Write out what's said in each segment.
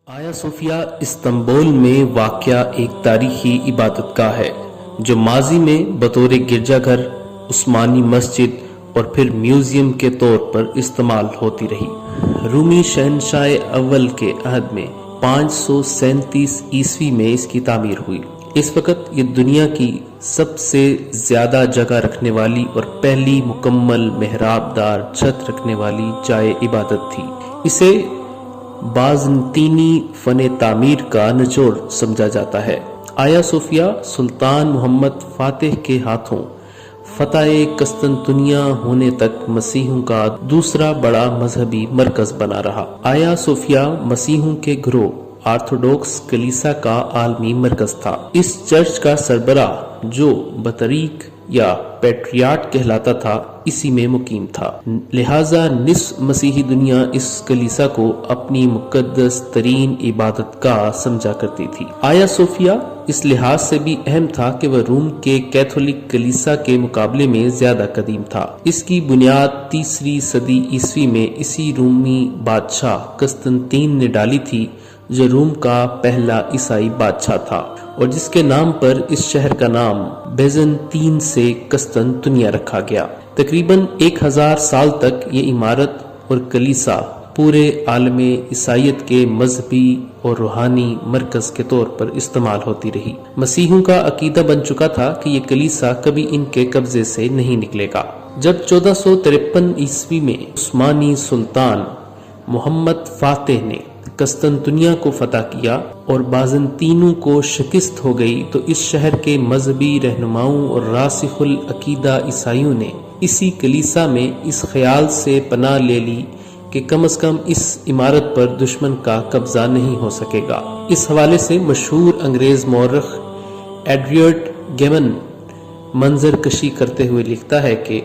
آیا صوفیہ استنبول میں واقع ایک تاریخی عبادت گاہ ہے جو ماضی میں بطور گرجا گھر، عثمانی مسجد اور پھر میوزیم کے طور پر استعمال ہوتی رہی۔ رومی شہنشاہ اول کے عہد میں 537 عیسوی میں اس کی تعمیر ہوئی۔ اس وقت یہ دنیا کی سب سے زیادہ جگہ رکھنے والی اور پہلی مکمل محراب دار چھت رکھنے والی جائے عبادت تھی۔ اسے بازنطینی فن تعمیر کا نچوڑ سمجھا جاتا ہے۔ آیا صوفیہ سلطان محمد فاتح کے ہاتھوں فتح قسطنطنیہ ہونے تک مسیحیوں کا دوسرا بڑا مذہبی مرکز بنا رہا۔ آیا صوفیہ مسیحیوں کے گروہ آرتھوڈوکس کلیسا کا عالمی مرکز تھا۔ اس چرچ کا سربراہ جو بطریق یا پیٹریارٹ کہلاتا تھا اسی میں مقیم تھا، لہذا نصف مسیحی دنیا اس کلیسا کو اپنی مقدس ترین عبادت گاہ سمجھا کرتی تھی۔ آیا صوفیہ اس لحاظ سے بھی اہم تھا کہ وہ روم کے کیتھولک کلیسا کے مقابلے میں زیادہ قدیم تھا۔ اس کی بنیاد 3 صدی عیسوی میں اسی رومی بادشاہ قسطنطین نے ڈالی تھی جو روم کا پہلا عیسائی بادشاہ تھا اور جس کے نام پر اس شہر کا نام بیزنطین سے قسطنطنیہ رکھا گیا۔ تقریباً 1000 سال تک یہ عمارت اور کلیسا پورے عالم عیسائیت کے مذہبی اور روحانی مرکز کے طور پر استعمال ہوتی رہی۔ مسیحیوں کا عقیدہ بن چکا تھا کہ یہ کلیسا کبھی ان کے قبضے سے نہیں نکلے گا۔ جب 1453 عیسوی میں عثمانی سلطان محمد فاتح نے قسطنطنیہ کو فتح کیا اور بازنطینوں کو شکست ہو گئی تو اس شہر کے مذہبی رہنماؤں اور راسخ العقیدہ عیسائیوں نے اسی کلیسا میں اس خیال سے پناہ لے لی کہ کم از کم اس عمارت پر دشمن کا قبضہ نہیں ہو سکے گا۔ اس حوالے سے مشہور انگریز مورخ ایڈورڈ گیمن منظر کشی کرتے ہوئے لکھتا ہے کہ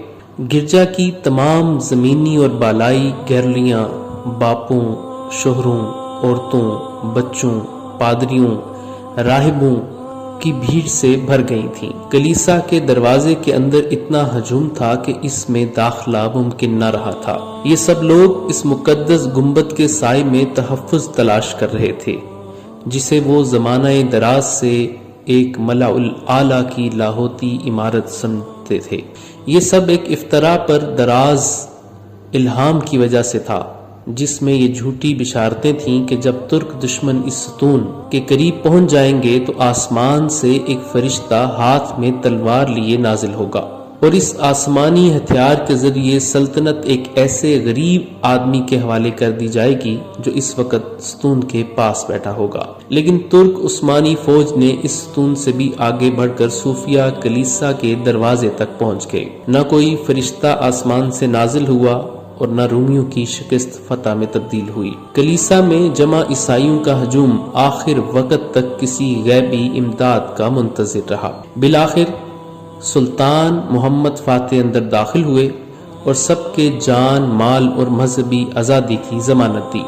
گرجا کی تمام زمینی اور بالائی گیلریاں باپوں، شوہروں، عورتوں، بچوں، پادریوں، راہبوں کی بھیڑ سے بھر گئی تھیں۔ کلیسا کے دروازے کے اندر اتنا ہجوم تھا کہ اس میں داخلہ ممکن نہ رہا تھا۔ یہ سب لوگ اس مقدس گنبد کے سائے میں تحفظ تلاش کر رہے تھے جسے وہ زمانہ دراز سے ایک ملأ الاعلیٰ کی لاہوتی عمارت سمجھتے تھے۔ یہ سب ایک افتراء پر دراز الہام کی وجہ سے تھا جس میں یہ جھوٹی بشارتیں تھیں کہ جب ترک دشمن اس ستون کے قریب پہنچ جائیں گے تو آسمان سے ایک فرشتہ ہاتھ میں تلوار لیے نازل ہوگا اور اس آسمانی ہتھیار کے ذریعے سلطنت ایک ایسے غریب آدمی کے حوالے کر دی جائے گی جو اس وقت ستون کے پاس بیٹھا ہوگا۔ لیکن ترک عثمانی فوج نے اس ستون سے بھی آگے بڑھ کر صوفیہ کلیسا کے دروازے تک پہنچ گئے۔ نہ کوئی فرشتہ آسمان سے نازل ہوا اور نہ رومیوں کی شکست فتح میں تبدیل ہوئی۔ کلیسا میں جمع عیسائیوں کا ہجوم آخر وقت تک کسی غیبی امداد کا منتظر رہا۔ بالآخر سلطان محمد فاتح اندر داخل ہوئے اور سب کے جان، مال اور مذہبی آزادی کی ضمانت دی۔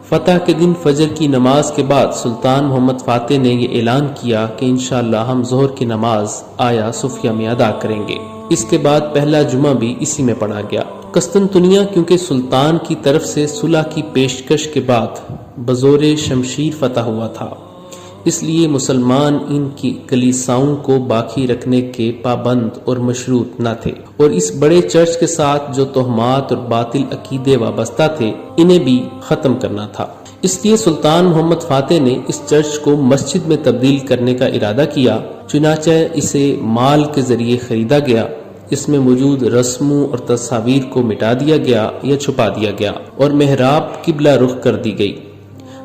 فتح کے دن فجر کی نماز کے بعد سلطان محمد فاتح نے یہ اعلان کیا کہ انشاءاللہ ہم ظہر کی نماز آیا صوفیہ میں ادا کریں گے۔ اس کے بعد پہلا جمعہ بھی اسی میں پڑھا گیا۔ قسطنطنیہ کیونکہ سلطان کی طرف سے صلح کی پیشکش کے بعد بزور شمشیر فتح ہوا تھا، اس لیے مسلمان ان کی کلیساؤں کو باقی رکھنے کے پابند اور مشروط نہ تھے اور اس بڑے چرچ کے ساتھ جو توہمات اور باطل عقیدے وابستہ تھے انہیں بھی ختم کرنا تھا۔ اس لیے سلطان محمد فاتح نے اس چرچ کو مسجد میں تبدیل کرنے کا ارادہ کیا، چنانچہ اسے مال کے ذریعے خریدا گیا۔ اس میں موجود رسموں اور تصاویر کو مٹا دیا گیا یا چھپا دیا گیا اور محراب قبلہ رخ کر دی گئی۔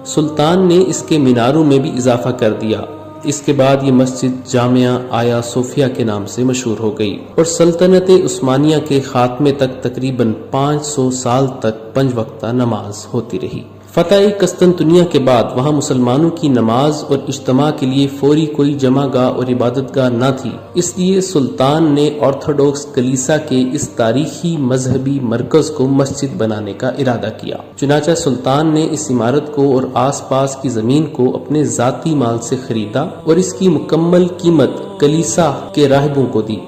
سلطان نے اس کے میناروں میں بھی اضافہ کر دیا۔ اس کے بعد یہ مسجد جامعہ آیا صوفیہ کے نام سے مشہور ہو گئی اور سلطنت عثمانیہ کے خاتمے تک تقریباً 500 سال تک 5 وقتہ نماز ہوتی رہی۔ فتح قسطنطنیہ کے بعد وہاں مسلمانوں کی نماز اور اجتماع کے لیے فوری کوئی جمع گاہ اور عبادت گاہ نہ تھی، اس لیے سلطان نے آرتھوڈوکس کلیسا کے اس تاریخی مذہبی مرکز کو مسجد بنانے کا ارادہ کیا۔ چنانچہ سلطان نے اس عمارت کو اور آس پاس کی زمین کو اپنے ذاتی مال سے خریدا اور اس کی مکمل قیمت کلیسا کے راہبوں کو دی۔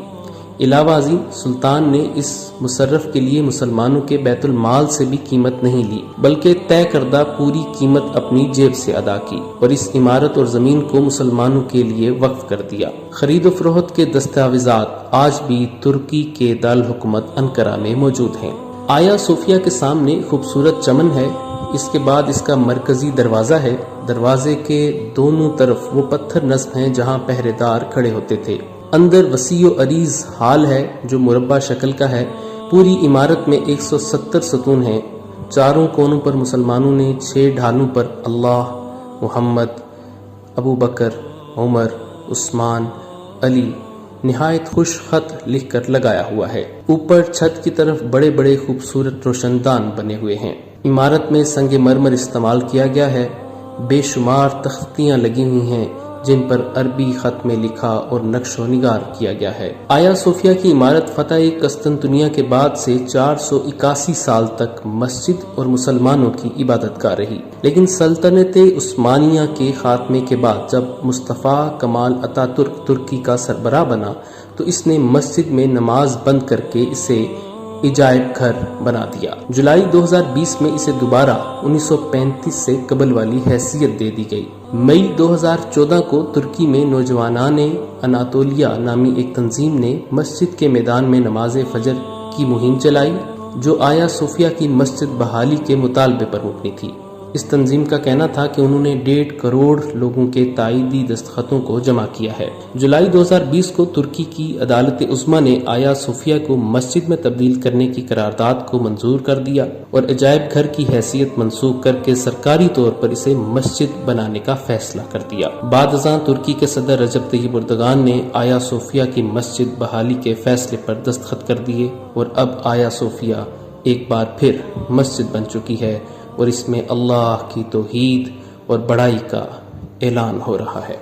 علاوہ ازیں سلطان نے اس مصرف کے لیے مسلمانوں کے بیت المال سے بھی قیمت نہیں لی، بلکہ طے کردہ پوری قیمت اپنی جیب سے ادا کی اور اس عمارت اور زمین کو مسلمانوں کے لیے وقف کر دیا۔ خرید و فروخت کے دستاویزات آج بھی ترکی کے دارالحکومت انقرہ میں موجود ہیں۔ آیا صوفیہ کے سامنے خوبصورت چمن ہے، اس کے بعد اس کا مرکزی دروازہ ہے۔ دروازے کے دونوں طرف وہ پتھر نصب ہیں جہاں پہرے دار کھڑے ہوتے تھے۔ اندر وسیع و عریض ہال ہے جو مربع شکل کا ہے۔ پوری عمارت میں 170 ستون ہیں۔ چاروں کونوں پر مسلمانوں نے 6 ڈھالوں پر اللہ، محمد، ابو بکر، عمر، عثمان، علی نہایت خوش خط لکھ کر لگایا ہوا ہے۔ اوپر چھت کی طرف بڑے بڑے خوبصورت روشن دان بنے ہوئے ہیں۔ عمارت میں سنگ مرمر استعمال کیا گیا ہے۔ بے شمار تختیاں لگی ہوئی ہیں جن پر عربی خط میں لکھا اور نقش و نگار کیا گیا ہے۔ آیا صوفیہ کی عمارت فتح قسطنطنیہ کے بعد سے 481 سال تک مسجد اور مسلمانوں کی عبادت گاہ رہی، لیکن سلطنت عثمانیہ کے خاتمے کے بعد جب مصطفیٰ کمال اتا ترک ترکی کا سربراہ بنا تو اس نے مسجد میں نماز بند کر کے اسے عجائب گھر بنا دیا۔ جولائی 2020 میں اسے دوبارہ 1935 سے قبل والی حیثیت دے دی گئی۔ مئی 2014 کو ترکی میں نوجوانان اناطولیہ نامی ایک تنظیم نے مسجد کے میدان میں نماز فجر کی مہم چلائی جو آیا صوفیہ کی مسجد بحالی کے مطالبے پر مبنی تھی۔ اس تنظیم کا کہنا تھا کہ انہوں نے 1.5 کروڑ لوگوں کے تائیدی دستخطوں کو جمع کیا ہے۔ جولائی 2020 کو ترکی کی عدالت عظمیٰ نے آیا صوفیہ کو مسجد میں تبدیل کرنے کی قرارداد کو منظور کر دیا اور عجائب گھر کی حیثیت منسوخ کر کے سرکاری طور پر اسے مسجد بنانے کا فیصلہ کر دیا۔ بعد ازاں ترکی کے صدر رجب طیب اردگان نے آیا صوفیہ کی مسجد بحالی کے فیصلے پر دستخط کر دیے اور اب آیا صوفیہ ایک بار پھر مسجد بن چکی ہے اور اس میں اللہ کی توحید اور بڑائی کا اعلان ہو رہا ہے۔